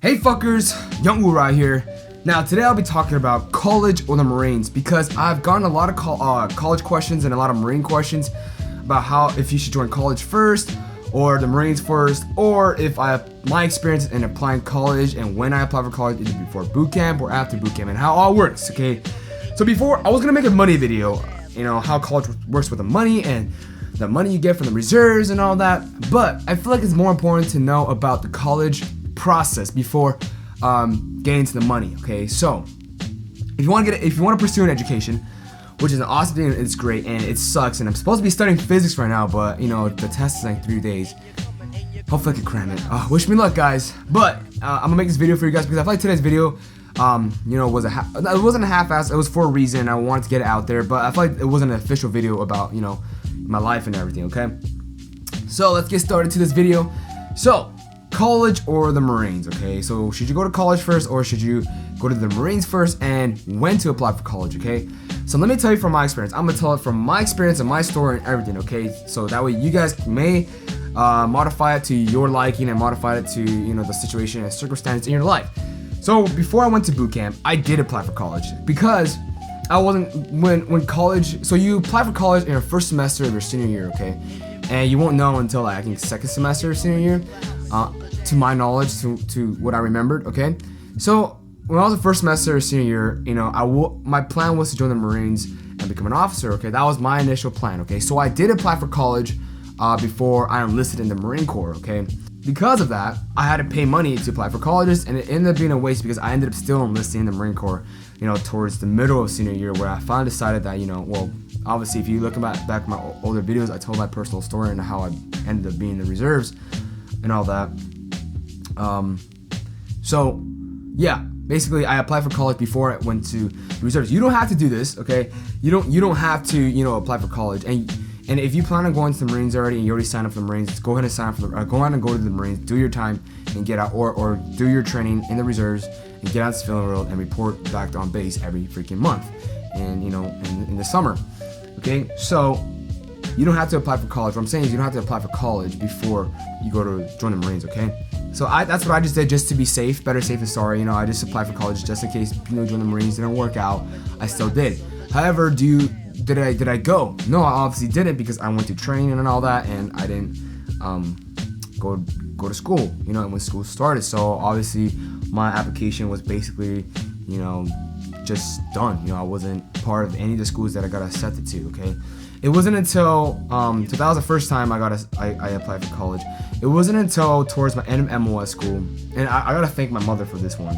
Hey fuckers, young Oorah here. Now today I'll be talking about college or the Marines because I've gotten a lot of college questions and a lot of Marine questions about if you should join college first or the Marines first, or if my experience in applying college and when I apply for college, either before boot camp or after boot camp and how it all works. Okay, so before I was gonna make a money video, how college works with the money and the money you get from the reserves and all that, but I feel like it's more important to know about the college process before getting to the money. Okay, so if you want to pursue an education, which is an awesome thing, it's great and it sucks, and I'm supposed to be studying physics right now, but the test is like 3 days. Hopefully I can cram it. Wish me luck, guys. But I'm gonna make this video for you guys because I feel like today's video it wasn't a half-ass. It was for a reason. I wanted to get it out there, but I feel like it wasn't an official video about my life and everything. Okay, so let's get started to this video. So college or the Marines. Okay, so should you go to college first or should you go to the Marines first, and when to apply for college? Okay, so let me tell you from my experience. I'm gonna tell it from my experience and my story and everything. Okay, so that way you guys may modify it to your liking and modify it to the situation and circumstance in your life. So before I went to boot camp, I did apply for college because I wasn't when college. So you apply for college in your first semester of your senior year. Okay, and you won't know until I think second semester of senior year. To my knowledge, to what I remembered. Okay, so when I was in first semester of senior year, my plan was to join the Marines and become an officer. Okay, that was my initial plan. Okay, so I did apply for college before I enlisted in the Marine Corps. Okay, because of that, I had to pay money to apply for colleges, and it ended up being a waste because I ended up still enlisting in the Marine Corps. Towards the middle of senior year, where I finally decided that well, obviously, if you look back at my older videos, I told my personal story and how I ended up being in the reserves and all that. So yeah, basically I applied for college before I went to the reserves. You don't have to do this, okay? You don't have to apply for college, and if you plan on going to the Marines already and you already signed up for the Marines, go ahead and sign up for go ahead and go to the Marines, do your time and get out, or do your training in the reserves and get out to the civilian world and report back on base every freaking month, and in the summer. Okay, so you don't have to apply for college. What I'm saying is you don't have to apply for college before you go to join the Marines. Okay, so that's what I just did, just to be safe. Better safe than sorry. I just applied for college just in case join the Marines didn't work out. I still did. However, did I go? No, I obviously didn't because I went to training and all that, and I didn't go to school. When school started. So obviously my application was basically just done. I wasn't part of any of the schools that I got accepted to. Okay. It wasn't until so that was the first time I applied for college. It wasn't until towards my end of MOS school, and I gotta thank my mother for this one.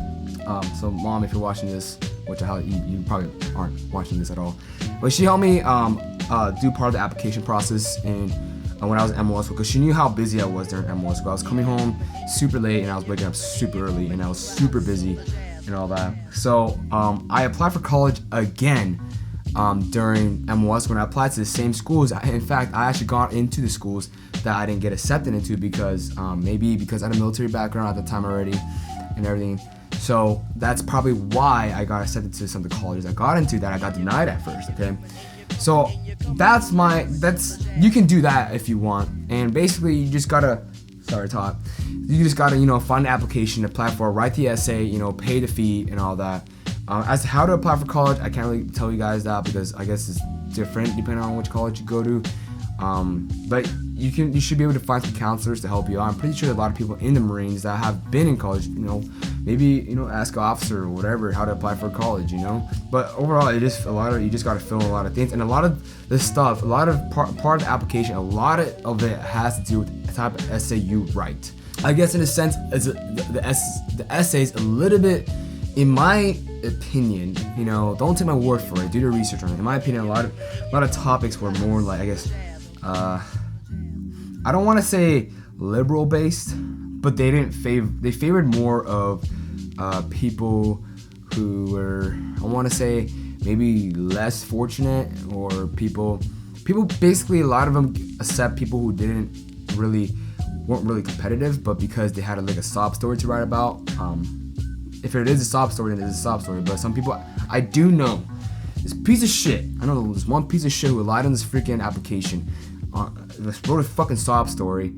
So mom, if you're watching this, which you probably aren't watching this at all, but she helped me do part of the application process and when I was in MOS school, because she knew how busy I was during MOS school. I was coming home super late and I was waking up super early and I was super busy and all that. So I applied for college again. During MOS when I applied to the same schools. In fact, I actually got into the schools that I didn't get accepted into because maybe because I had a military background at the time already and everything. So that's probably why I got accepted to some of the colleges I got into that I got denied at first. Okay, so you can do that if you want, and basically you just gotta find an application, apply for it, write the essay, pay the fee and all that. As to how to apply for college, I can't really tell you guys that because I guess it's different depending on which college you go to. But you should be able to find some counselors to help you out. I'm pretty sure there are a lot of people in the Marines that have been in college, maybe ask an officer or whatever how to apply for college, But overall, it is you just got to fill in a lot of things, and a lot of this stuff, a lot of part of the application, a lot of it has to do with the type of essay you write. I guess in a sense, the essay is a little bit, in my opinion, don't take my word for it, do your research on it. In my opinion, a lot of topics were more like, I guess, I don't want to say liberal based, but they favored more of people who were, I want to say, maybe less fortunate, or people basically, a lot of them accept people who weren't really competitive, but because they had a sob story to write about. If it is a sob story, then it is a sob story. But some people, I do know, this piece of shit. I know this one piece of shit who lied on this freaking application. Wrote a fucking sob story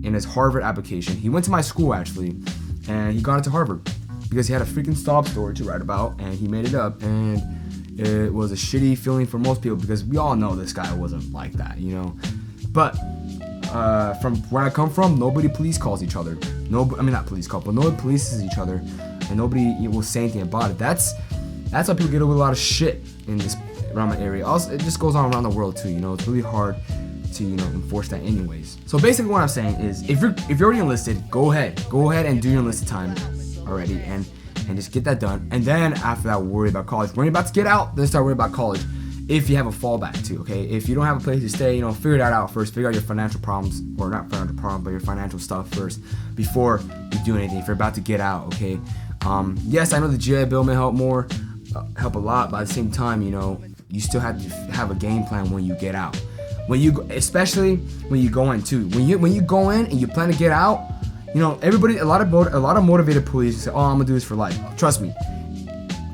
in his Harvard application. He went to my school actually, and he got into Harvard because he had a freaking sob story to write about, and he made it up, and it was a shitty feeling for most people because we all know this guy wasn't like that, you know. But from where I come from, nobody police calls each other. I mean, not police call, but nobody polices each other, and nobody will say anything about it. That's how people get away with a lot of shit in this around my area. Also, it just goes on around the world too. You know, it's really hard to enforce that anyways. So basically, what I'm saying is, if you're already enlisted, go ahead and do your enlisted time already, and just get that done. And then after that, worry about college. When you're about to get out, then start worrying about college. If you have a fallback too, okay? If you don't have a place to stay, figure that out first. Figure out your financial problems, or not financial problems, but your financial stuff first before you do anything. If you're about to get out, okay? Yes, I know the GI Bill may help a lot, but at the same time, you still have to have a game plan when you get out. Especially when you go in too. When you go in and you plan to get out, everybody, a lot of motivated police say, "Oh, I'm gonna do this for life." Trust me.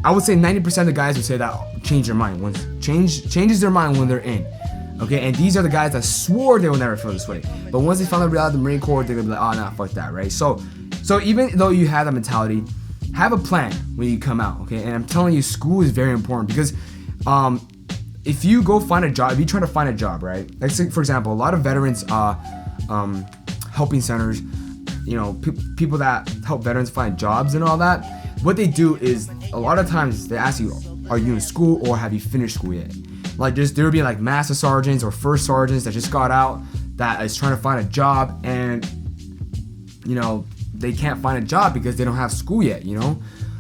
I would say 90% of the guys would say that change their mind. Changes their mind when they're in. Okay, and these are the guys that swore they would never feel this way. But once they found out reality of the Marine Corps, they're gonna be like, "Oh, nah, fuck that," right? So even though you have that mentality, have a plan when you come out. Okay, and I'm telling you, school is very important because if you go find a job, if you try to find a job, right? Like, say, for example, a lot of veterans helping centers, people that help veterans find jobs and all that, what they do is a lot of times they ask you, are you in school or have you finished school yet? Like, there will be like master sergeants or first sergeants that just got out that is trying to find a job, and they can't find a job because they don't have school yet,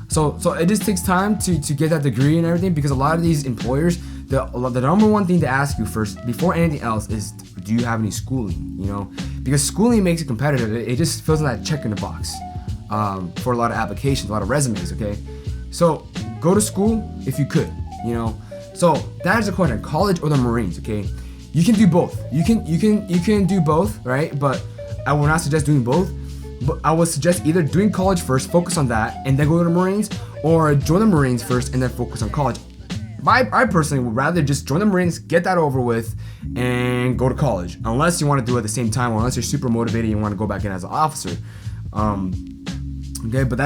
So it just takes time to get that degree and everything, because a lot of these employers, the number one thing to ask you first before anything else is, do you have any schooling? Because schooling makes it competitive. It just fills in that check in the box for a lot of applications, a lot of resumes. Okay, so go to school if you could. So that is the question: college or the Marines? Okay, you can do both. You can do both, right? But I would not suggest doing both. But I would suggest either doing college first, focus on that, and then go to the Marines, or join the Marines first and then focus on college. I personally would rather just join the Marines, get that over with, and go to college. Unless you want to do it at the same time, or unless you're super motivated and you want to go back in as an officer. Okay, but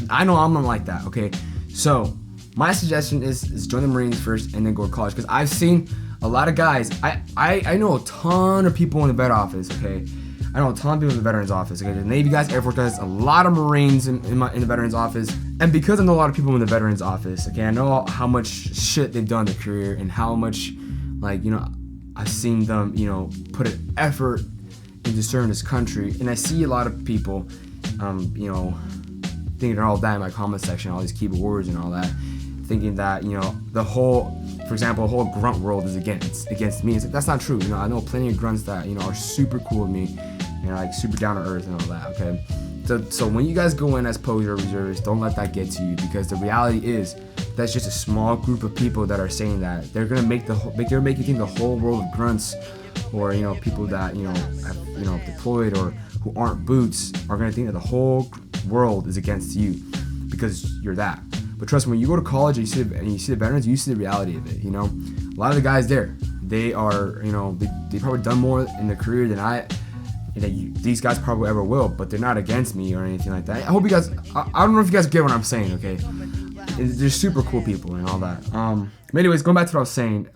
I know I'm not like that. Okay, so my suggestion is join the Marines first and then go to college, because I've seen a lot of guys. I know a ton of people in the vet office. Okay. I know a ton of people in the veterans office. Okay, the Navy guys, Air Force guys, a lot of Marines in the veterans office. And because I know a lot of people in the veterans office, okay, I know how much shit they've done in their career and how much, I've seen them, put an effort into serving this country. And I see a lot of people, thinking they're all that in my comment section, all these keyboard warriors and all that, thinking that, for example, the whole grunt world is against me. It's like, that's not true. I know plenty of grunts that, are super cool with me, like super down to earth and all that, okay? So when you guys go in as poser or reservists, don't let that get to you, because the reality is that's just a small group of people that are saying that. They're gonna make you think the whole world of grunts, or people that have deployed or who aren't boots, are gonna think that the whole world is against you because you're that. But trust me, when you go to college and you see the veterans, you see the reality of it. A lot of the guys there, they are, they probably done more in their career than these guys probably ever will. But they're not against me or anything like that. I hope you guys. I don't know if you guys get what I'm saying. Okay, they're super cool people and all that. But anyways, going back to what I was saying.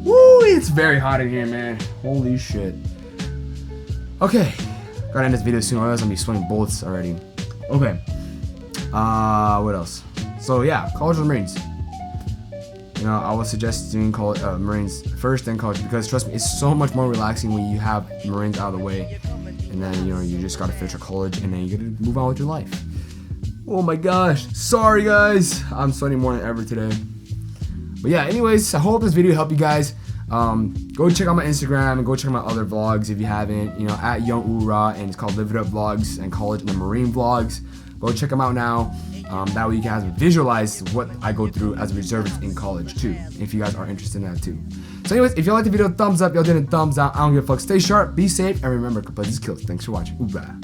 Woo! It's very hot in here, man. Holy shit. Okay, gotta end this video soon, or else I'm gonna be sweating bullets already. Okay. What else? So yeah, college or Marines. I would suggest doing Marines first, then college, because trust me, it's so much more relaxing when you have Marines out of the way, and then you just gotta finish your college, and then you gotta move on with your life. Oh my gosh, sorry guys, I'm sweating more than ever today. But yeah, anyways, I hope this video helped you guys. Go check out my Instagram and go check out my other vlogs if you haven't. At Young Oorah, and it's called Live It Up Vlogs and College and the Marine Vlogs. Go check them out now. That way you guys visualize what I go through as a reservist in college too, if you guys are interested in that too. So anyways, if you liked the video, thumbs up. Y'all did a thumbs down. I don't give a fuck. Stay sharp, be safe, and remember, this kills. Thanks for watching. Oorah.